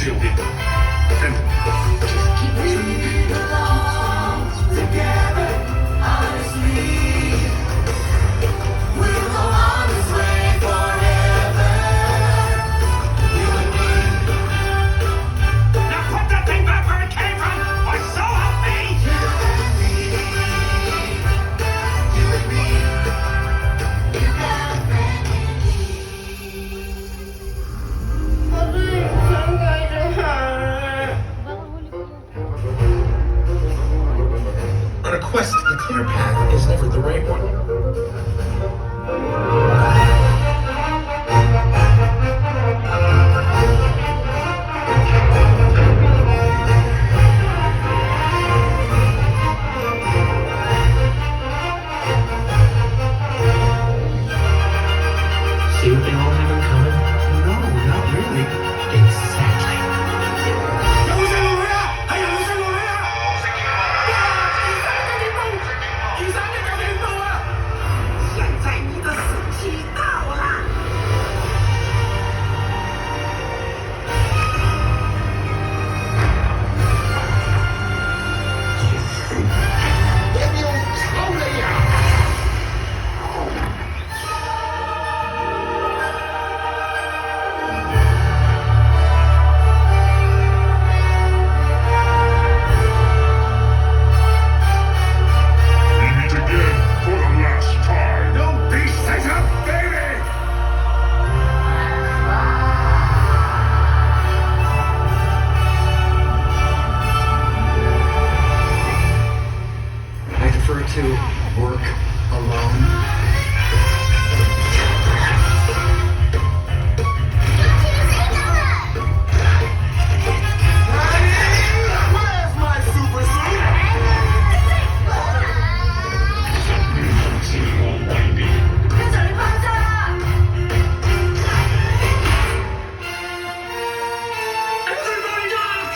shielded. And We belong together, honestly. We'll go on this way forever. You and me. now put that thing back where it came from, or so help me! You and me. You got a friend in me. On a quest, the clear path is never the right one. See what they all have in common? No, not really. Exactly. 有冇聲落去啊？係有冇聲落去啊？雨伞的9点钟啊！现在你的死期到了。我有超人呀！We meet again for the last time. No peace set up, baby! I prefer to work alone. Where's my super suit? 跟着你跑走了。 Everybody duck!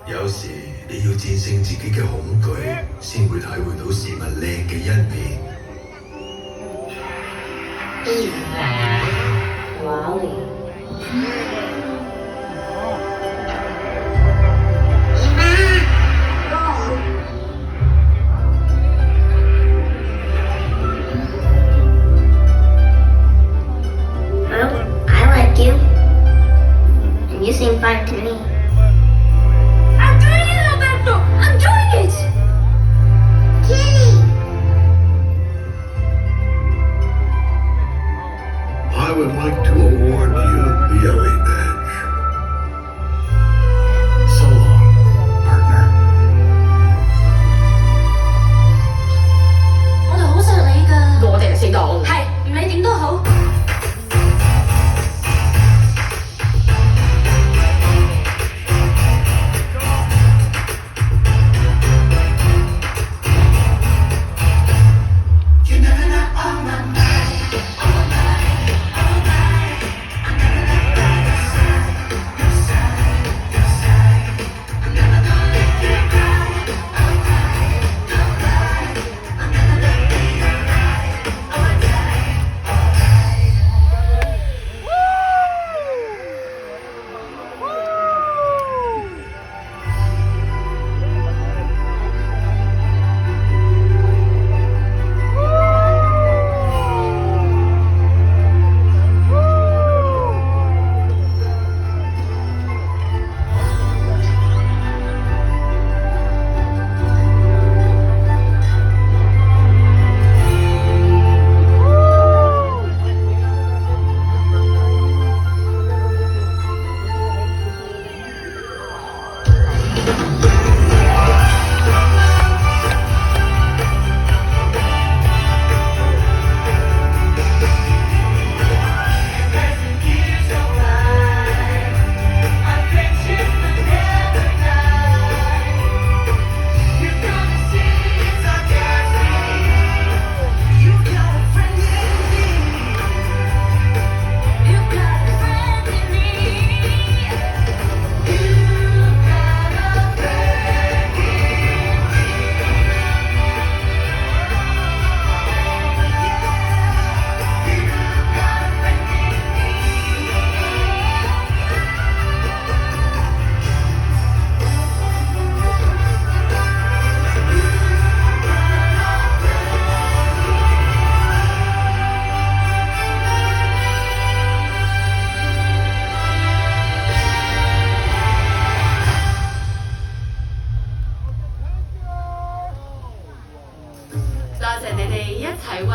有時你要戰勝自己嘅恐懼，先會體會到事物靚嘅一面。Well, I like you. And you seem fine to me. I'm doing it, Alberto. I'm doing it. Kitty! I would like to award you the Yelly Badge. 謝你哋一齊為